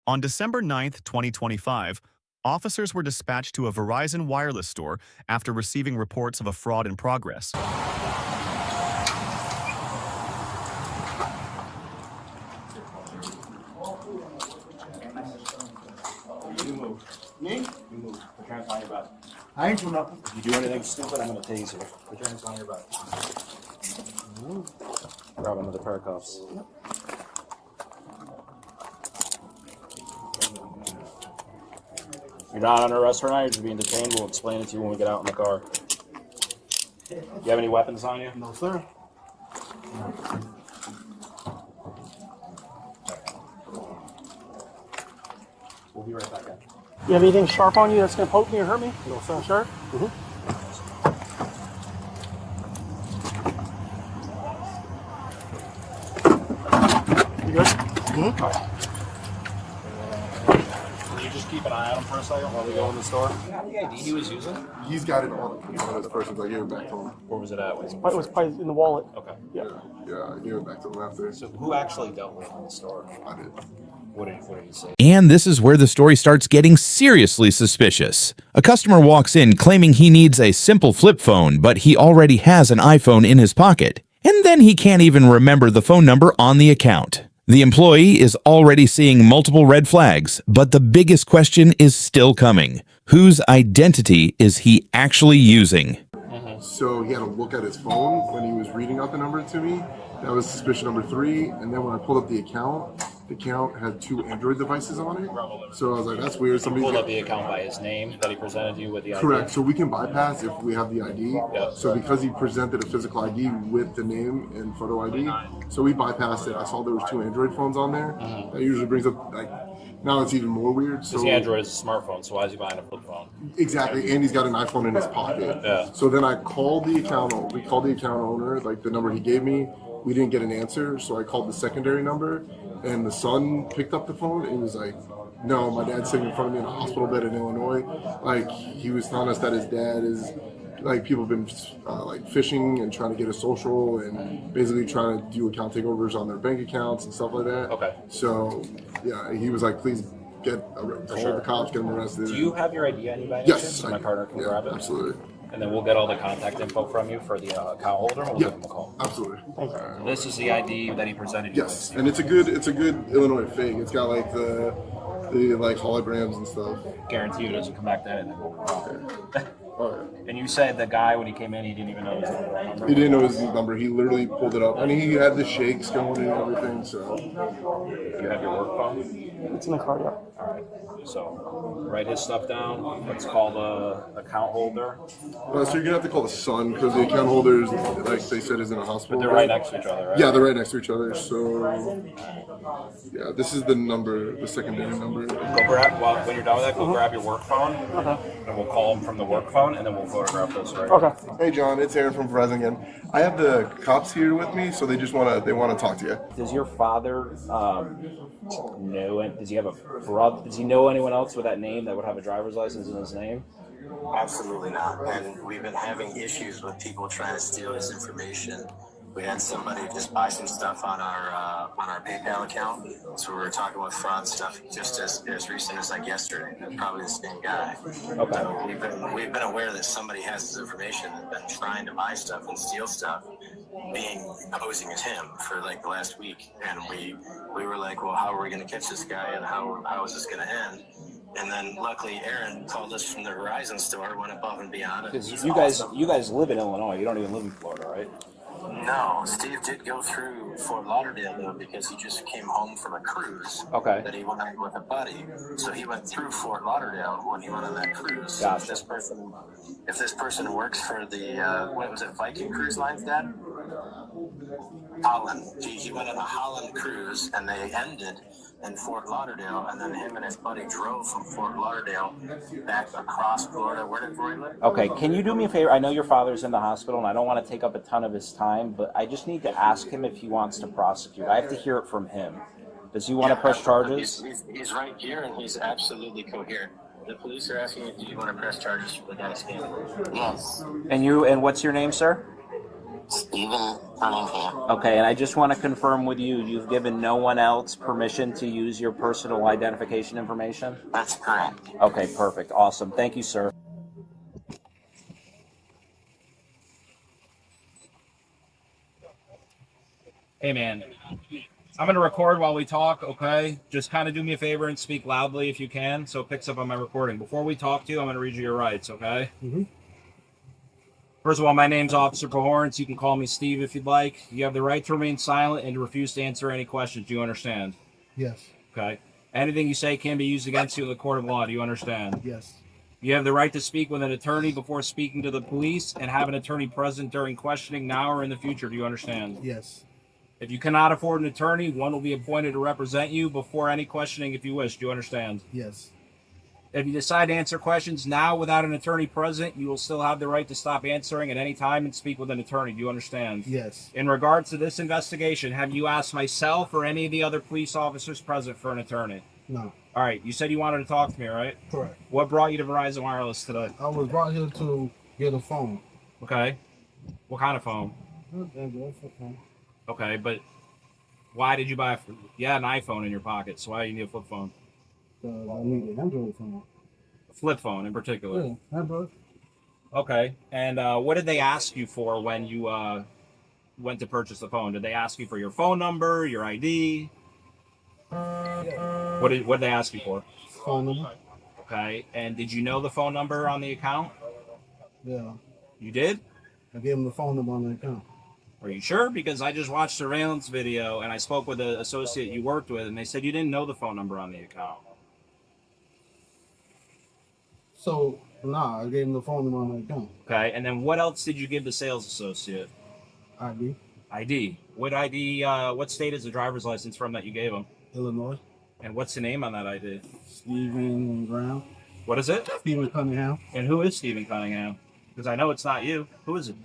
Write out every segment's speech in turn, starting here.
On December 9th, 2025, officers were dispatched to a Verizon wireless store after receiving reports of a fraud in progress. You move. Me? You move. Put your hands on your back. I ain't do nothing. If you do anything stupid, I'm gonna tase you. Put your hands on your back. Grab another pair of cuffs. You're not under arrest right now, you're just being detained. We'll explain it to you when we get out in the car. You have any weapons on you? No, sir. We'll be right back in. You have anything sharp on you that's going to poke me or hurt me? No, sir. Sure? You good? Can you just keep an eye on him for a second while we go in the store? You have the ID he was using? He's got it on his person. I gave it back to him. Where was it at? It was probably in the wallet. Okay. Yeah. Yeah, I gave it back to him after. So who actually dealt with him in the store? I did. What did he say? And this is where the story starts getting seriously suspicious. A customer walks in claiming he needs a simple flip phone, but he already has an iPhone in his pocket. And then he can't even remember the phone number on the account. The employee is already seeing multiple red flags, but the biggest question is still coming. Whose identity is he actually using? So he had to look at his phone when he was reading out the number to me. That was suspicion number 3. And then when I pulled up the account had 2 Android devices on it. So I was like, that's weird. Somebody Pulled up the account by his name that he presented you with the ID? Correct. So we can bypass if we have the ID. Yeah. So because he presented a physical ID with the name and photo ID, so we bypassed it. I saw there was 2 Android phones on there. That usually brings up, like, now it's even more weird. So Because the Android is a smartphone, so why is he buying a flip phone? exactly, and he's got an iPhone in his pocket. Yeah. So then I called the account. We called the account owner, like the number he gave me. We didn't get an answer, so I called the secondary number, and the son picked up the phone and he was like, "No, my dad's sitting in front of me in a hospital bed in Illinois." Like, he was telling us that his dad is, like, people have been like fishing and trying to get a social and basically trying to do account takeovers on their bank accounts and stuff like that. Okay. So yeah, he was like, "Please call the cops, get him arrested." Do you have your ID on you by any Yes, chance? So I my do. partner can Yeah, grab it? absolutely. And then we'll get all the contact info from you for the account holder, and we'll give him a call. Absolutely. This is the ID that he presented you Yes, and it's a good Illinois fake. It's got like the like holograms and stuff. with. Guarantee you it doesn't come back then. And then we'll Okay. And you said the guy, when he came in, he didn't even know his number. He didn't know his number. He literally pulled it up, and he had the shakes going and everything. So You have your work phone? It's in the car, yeah. All right. So write his stuff down. Let's call the account holder. so you're gonna have to call the son because the account holder is, like they said, is in a hospital. But they're right next to each other, right? Yeah, they're right next to each other. So yeah, this is the number, the secondary number. Go grab, well, when you're done with that, go grab your work phone, and we'll call him from the work phone, and then we'll photograph this, right? Okay. Hey John, it's Aaron from Verizon again. I have the cops here with me, so they want to talk to you. Does your father know? Does he have a brother? Does he know anyone else with that name that would have a driver's license in his name? Absolutely not. And we've been having issues with people trying to steal his information. We had somebody just buy some stuff on our PayPal account. So we were talking with fraud stuff just as recent as like yesterday. Probably the same guy. Okay. So we've been aware that somebody has his information and been trying to buy stuff and steal stuff, posing as him for like the last week. And we were like, well, how are we going to catch this guy, and how is this going to end? And then luckily Aaron called us from the Verizon store, went above and beyond. Because you guys live in Illinois. You don't even live in Florida, right? No, Steve did go through Fort Lauderdale though, because he just came home from a cruise. Okay. That he went on with a buddy. So he went through Fort Lauderdale when he went on that cruise. Gotcha. If this person works for the what was it, Viking Cruise Lines, Dad? Holland. He went on a Holland cruise, and they ended in Fort Lauderdale, and then him and his buddy drove from Fort Lauderdale back across Florida. Where did Roy live? Okay, can you do me a favor? I know your father's in the hospital, and I don't want to take up a ton of his time, but I just need to ask him if he wants to prosecute. I have to hear it from him. Does he want to press charges? He's right here, and he's absolutely coherent. The police are asking you, do you want to press charges for the guy's family? Yes. And what's your name, sir? Stephen Cunningham. Okay, and I just want to confirm with you, you've given no one else permission to use your personal identification information? That's correct. Okay, perfect. Awesome. Thank you, sir. Hey, man. I'm going to record while we talk, okay? Just kind of do me a favor and speak loudly if you can, so it picks up on my recording. Before we talk to you, I'm going to read you your rights, okay? Mm-hmm. First of all, my name's Officer Pahorns. You can call me Steve if you'd like. You have the right to remain silent and to refuse to answer any questions. Do you understand? Yes. Okay. Anything you say can be used against you in the court of law. Do you understand? Yes. You have the right to speak with an attorney before speaking to the police and have an attorney present during questioning now or in the future. Do you understand? Yes. If you cannot afford an attorney, one will be appointed to represent you before any questioning if you wish. Do you understand? Yes. If you decide to answer questions now without an attorney present, you will still have the right to stop answering at any time and speak with an attorney. Do you understand? Yes. In regards to this investigation, have you asked myself or any of the other police officers present for an attorney? No. All right. You said you wanted to talk to me, right? Correct. What brought you to Verizon Wireless today? I was brought here to get a phone. Okay. What kind of phone? Okay, but why did you buy you had an iPhone in your pocket, so why do you need a flip phone? I need an Android phone. A flip phone in particular. Yeah, Android. Okay. And what did they ask you for when you went to purchase the phone? Did they ask you for your phone number, your ID? Yeah. What did they ask you for? Phone number. Okay. And did you know the phone number on the account? Yeah. You did? I gave him the phone number on the account. Are you sure? Because I just watched surveillance video and I spoke with the associate you worked with, and they said you didn't know the phone number on the account. So, nah, I gave him the phone number on the account. Okay. And then what else did you give the sales associate? ID. ID. What ID? What state is the driver's license from that you gave him? Illinois. And what's the name on that ID? Stephen Brown. What is it? Stephen Cunningham. And who is Stephen Cunningham? Because I know it's not you. Who is it?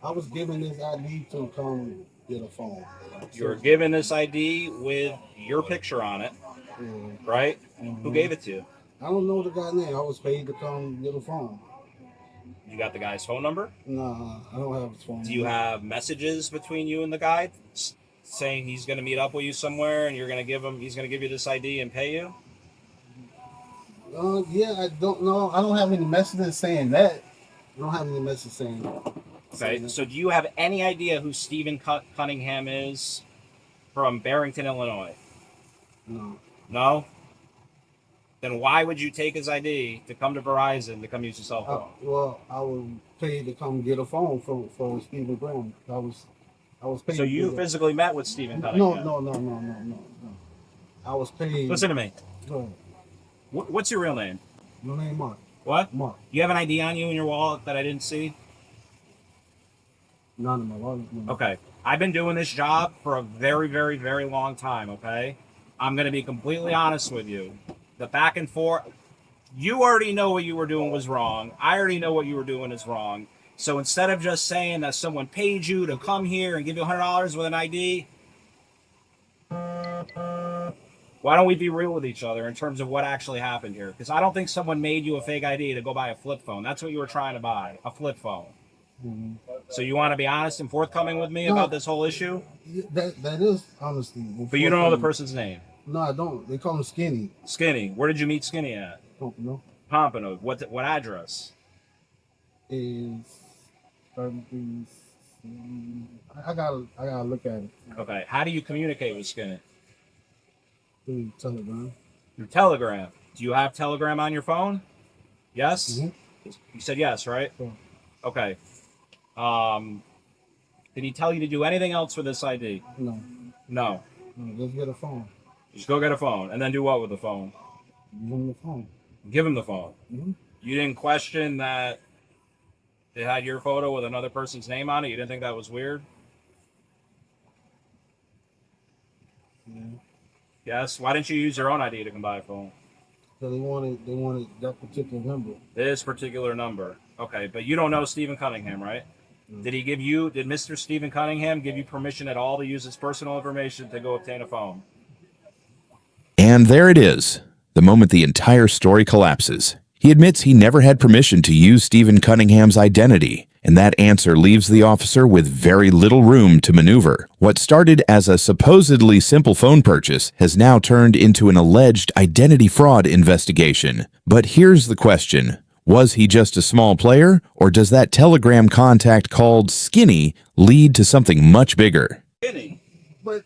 I was given this ID to come get a phone. You were given this ID with your picture on it, Yeah. right? Mm-hmm. Who gave it to you? I don't know the guy's name. I was paid to come get a phone. You got the guy's phone number? Nah, I don't have his phone. Do you have messages between you and the guy saying he's going to meet up with you somewhere and you're going to give him, he's going to give you this ID and pay you? Yeah, I don't know. I don't have any messages saying that. I don't have any messages saying that. Okay, so do you have any idea who Stephen Cunningham is from Barrington, Illinois? No. No? Then why would you take his ID to come to Verizon to come use your cell phone? Well, I was paid to come get a phone for Stephen Brown. I was paid. So you physically met with Stephen Cunningham? No. I was paid. Listen to me. Go ahead. What's your real name? My name Mark. What? Mark. You have an ID on you in your wallet that I didn't see? None of my wallet. No. Okay. I've been doing this job for a very, very, very long time, okay? I'm going to be completely honest with you. The back and forth, you already know what you were doing was wrong. I already know what you were doing is wrong. So instead of just saying that someone paid you to come here and give you $100 with an ID, why don't we be real with each other in terms of what actually happened here? Because I don't think someone made you a fake ID to go buy a flip phone. That's what you were trying to buy, a flip phone. Mm-hmm. So you want to be honest and forthcoming with me about this whole issue? Yeah, that is honesty. But you don't know the person's name. No, I don't. They call him Skinny. Skinny. Where did you meet Skinny at? Pompano. Pompano. What address? Is 33. I gotta look at it. Okay. How do you communicate with Skinny? Through Telegram. Through Telegram. Do you have Telegram on your phone? Yes? Mm-hmm. You said yes, right? Sure. Okay. Did he tell you to do anything else with this ID? No. No. Let's get a phone. Just go get a phone. And then do what with the phone? Give him the phone. Give him the phone. Mm-hmm. You didn't question that it had your photo with another person's name on it? You didn't think that was weird? Yeah. Yes? Why didn't you use your own ID to come buy a phone? So they wanted that particular number. This particular number. Okay, but you don't know Stephen Cunningham, right? Mm. Did Mr. Stephen Cunningham give you permission at all to use his personal information to go obtain a phone? And there it is, the moment the entire story collapses. He admits he never had permission to use Stephen Cunningham's identity And that answer leaves the officer with very little room to maneuver. What started as a supposedly simple phone purchase has now turned into an alleged identity fraud investigation. But here's the question. Was he just a small player, or does that Telegram contact called Skinny lead to something much bigger? But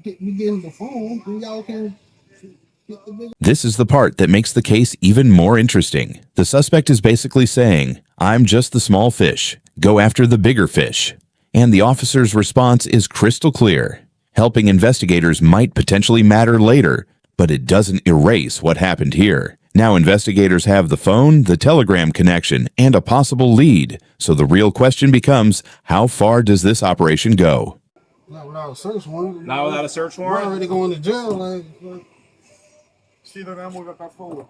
we get him the phone, and y'all can get the big. This is the part that makes the case even more interesting. The suspect is basically saying, "I'm just the small fish. Go after the bigger fish." And the officer's response is crystal clear. Helping investigators might potentially matter later, but it doesn't erase what happened here. Now investigators have the phone, the Telegram connection, and a possible lead. So the real question becomes, how far does this operation go? Not without a search warrant. Not without a search We're warrant? already going to jail. Like See that I'm with that phone.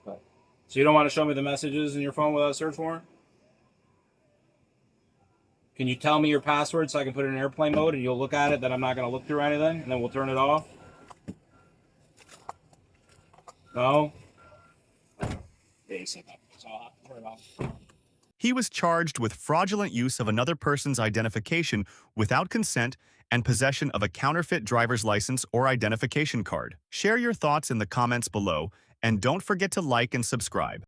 So you don't want to show me the messages in your phone without a search warrant? Can you tell me your password so I can put it in airplane mode and you'll look at it, that I'm not going to look through anything, and then we'll turn it off? No? Basic. So I'll have to turn it off. He was charged with fraudulent use of another person's identification without consent and possession of a counterfeit driver's license or identification card. Share your thoughts in the comments below, and don't forget to like and subscribe.